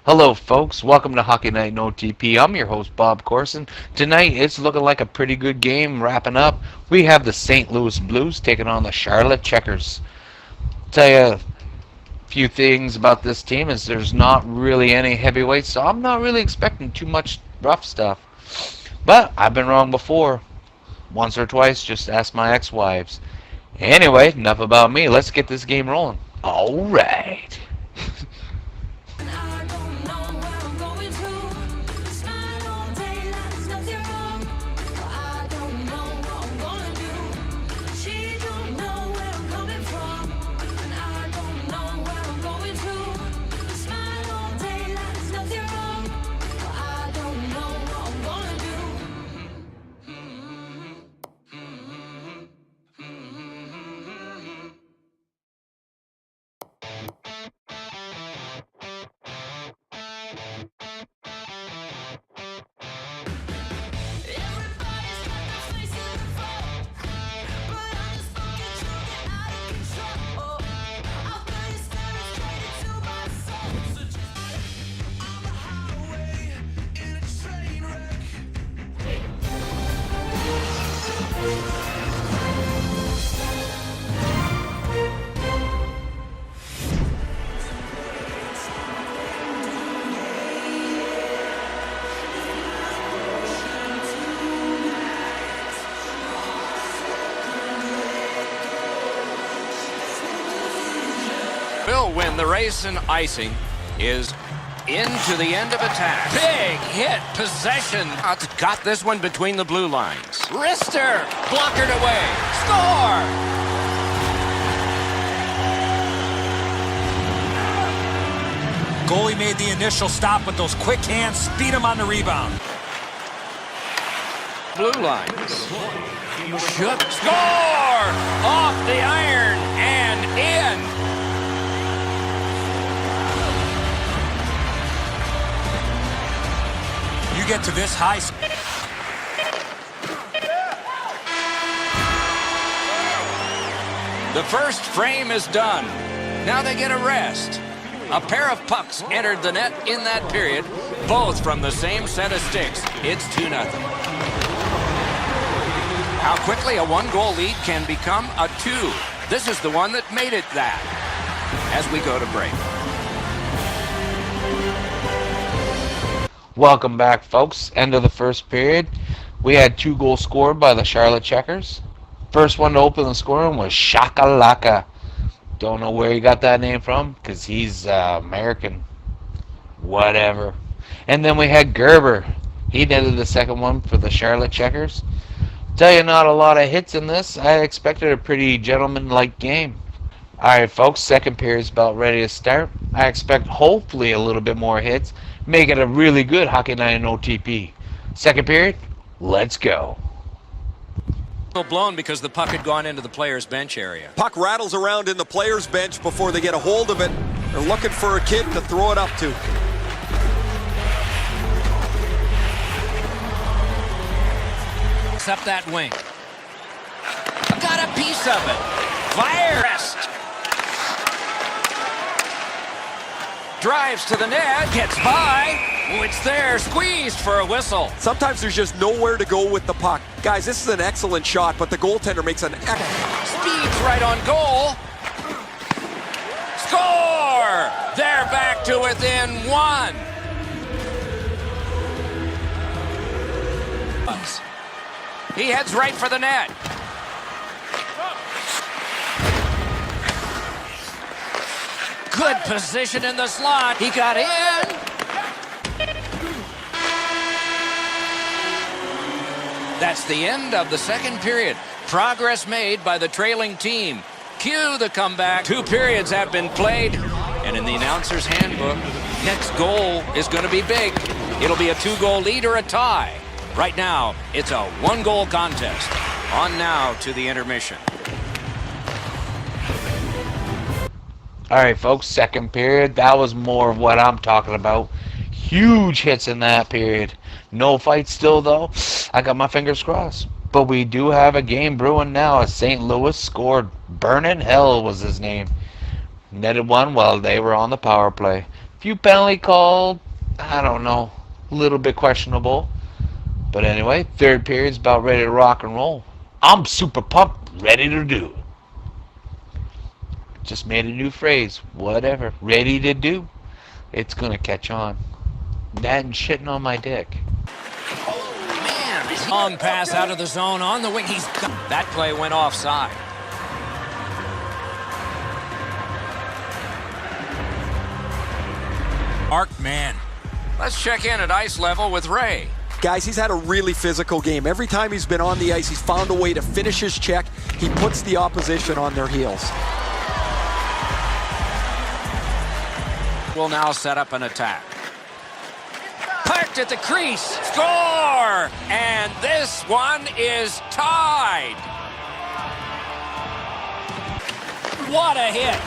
Hello folks, welcome to Hockey Night in OTP. I'm your host Bob Corson. Tonight it's looking like a pretty good game wrapping up. We have the St. Louis Blues taking on the Charlotte Checkers. Tell you a few things about this team is there's not really any heavyweights, so I'm not really expecting too much rough stuff. But I've been wrong before. Once or twice, just ask my ex-wives. Anyway, enough about me. Let's get this game rolling. Alright. Will win the race, and icing is into the end of attack. Big hit, possession. Got this one between the blue lines. Wrister, blockered away. Score! Goalie made the initial stop with those quick hands, speed him on the rebound. Blue lines. Shook. Score! Off the iron and in. You get to this high. The first frame is done. Now they get a rest. A pair of pucks entered the net in that period, both from the same set of sticks. It's 2-0. How quickly a one-goal lead can become a 2. This is the one that made it that. As we go to break. Welcome back, folks. End of the first period. We had 2 goals scored by the Charlotte Checkers. First one to open the scoring was Shakalaka. Don't know where he got that name from, because he's American. Whatever. And then we had Gerber. He netted the second one for the Charlotte Checkers. Tell you, not a lot of hits in this. I expected a pretty gentleman-like game. Alright, folks, second period's about ready to start. I expect hopefully a little bit more hits. Make it a really good Hockey Night in OTP. Second period, let's go. Blown because the puck had gone into the player's bench area. Puck rattles around in the player's bench before they get a hold of it. They're looking for a kid to throw it up to. Up that wing. Got a piece of it. Fire rest. Drives to the net, gets by. Oh, it's there, squeezed for a whistle. Sometimes there's just nowhere to go with the puck. Guys, this is an excellent shot, but the goaltender makes an excellent... Speeds right on goal. Score! They're back to within 1. He heads right for the net. Good position in the slot. He got in. That's the end of the second period. Progress made by the trailing team. Cue the comeback. 2 periods have been played. And in the announcer's handbook, next goal is going to be big. It'll be a 2-goal lead or a tie. Right now, it's a 1-goal contest. On now to the intermission. Alright, folks, second period. That was more of what I'm talking about. Huge hits in that period. No fight still, though. I got my fingers crossed. But we do have a game brewing now as St. Louis scored. Burnin' Hell was his name. Netted one while they were on the power play. Few penalty called. I don't know. A little bit questionable. But anyway, third period's about ready to rock and roll. I'm super pumped, ready to do. Just made a new phrase. Whatever. Ready to do. It's going to catch on. That and shitting on my dick. Man, long pass out of the zone on the wing. That play went offside. Mark man. Let's check in at ice level with Ray. Guys, he's had a really physical game. Every time he's been on the ice, he's found a way to finish his check. He puts the opposition on their heels. Will now set up an attack. Parked at the crease. Score! And this one is tied. What a hit.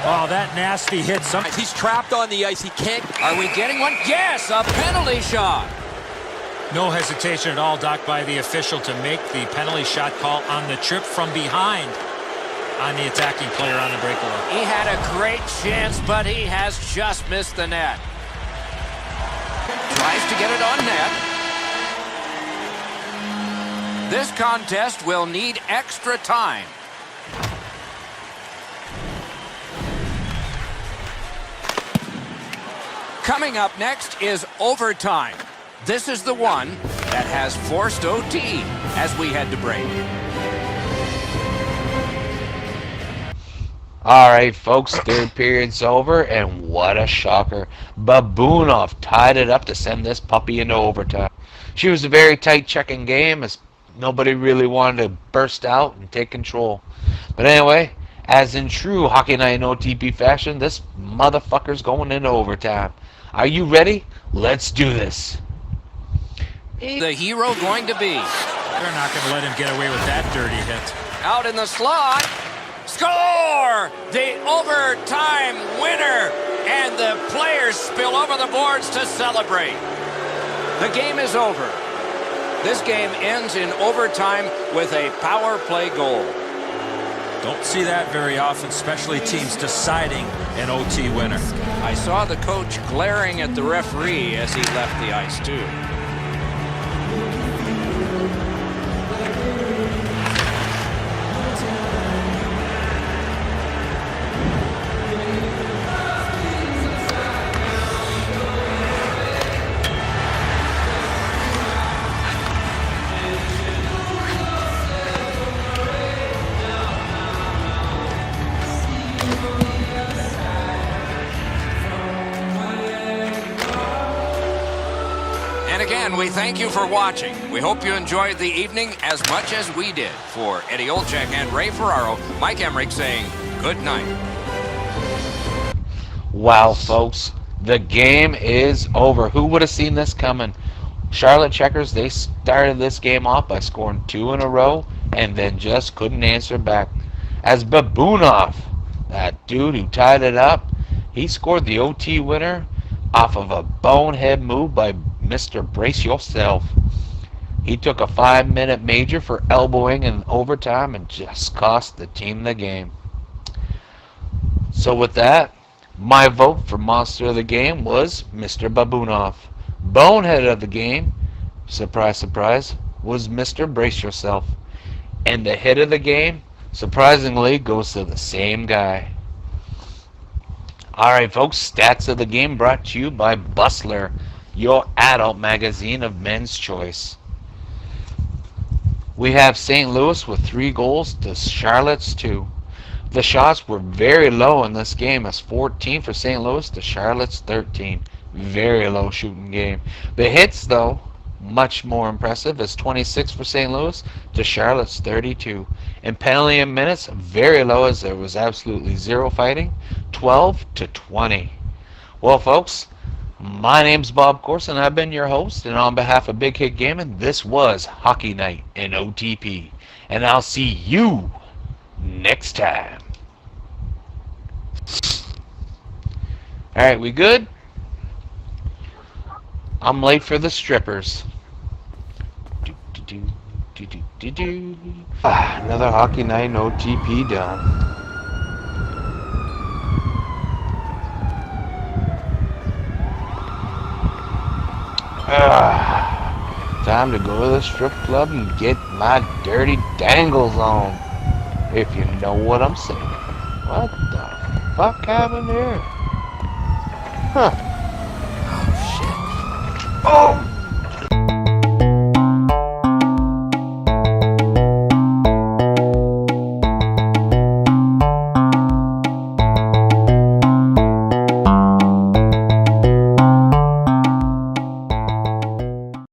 Oh, that nasty hit. He's trapped on the ice. He can't. Are we getting one? Yes, a penalty shot. No hesitation at all, Doc, by the official to make the penalty shot call on the trip from behind on the attacking player on the breakaway. He had a great chance, but he has just missed the net. Tries to get it on net. This contest will need extra time. Coming up next is overtime. This is the one that has forced OT as we head to break. Alright, folks, third period's over, and what a shocker. Babunov tied it up to send this puppy into overtime. She was a very tight checking game, as nobody really wanted to burst out and take control. But anyway, as in true Hockey Night in OTP fashion, this motherfucker's going into overtime. Are you ready? Let's do this. The hero going to be. They're not going to let him get away with that dirty hit. Out in the slot. Score! The overtime winner. And the players spill over the boards to celebrate. The game is over. This game ends in overtime with a power play goal. Don't see that very often, especially teams deciding an OT winner. I saw the coach glaring at the referee as he left the ice, too. Again, we thank you for watching. We hope you enjoyed the evening as much as we did. For Eddie Olczyk and Ray Ferraro, Mike Emmerich saying good night. Wow, folks, the game is over. Who would have seen this coming? Charlotte Checkers, they started this game off by scoring 2 in a row and then just couldn't answer back. As Babunov, that dude who tied it up, he scored the OT winner off of a bonehead move by Mr. Brace Yourself. He took a 5-minute major for elbowing in overtime and just cost the team the game. So with that, my vote for Monster of the Game was Mr. Babunov. Bonehead of the game, surprise, surprise, was Mr. Brace Yourself. And the hit of the game, surprisingly, goes to the same guy. Alright, folks, stats of the game brought to you by Bustler, your adult magazine of men's choice. We have St. Louis with 3 goals to Charlotte's 2. The shots were very low in this game, as 14 for St. Louis to Charlotte's 13. Very low shooting game. The hits, though, much more impressive, as 26 for St. Louis to Charlotte's 32. And penalty in minutes, very low, as there was absolutely 0 fighting, 12 to 20. Well, folks, my name's Bob Corson. I've been your host, and on behalf of Big Hit Gaming, this was Hockey Night in OTP. And I'll see you next time. Alright, we good? I'm late for the strippers. Another Hockey Night in OTP done. Time to go to the strip club and get my dirty dangles on. If you know what I'm saying. What the fuck happened here? Huh. Oh, shit. Oh!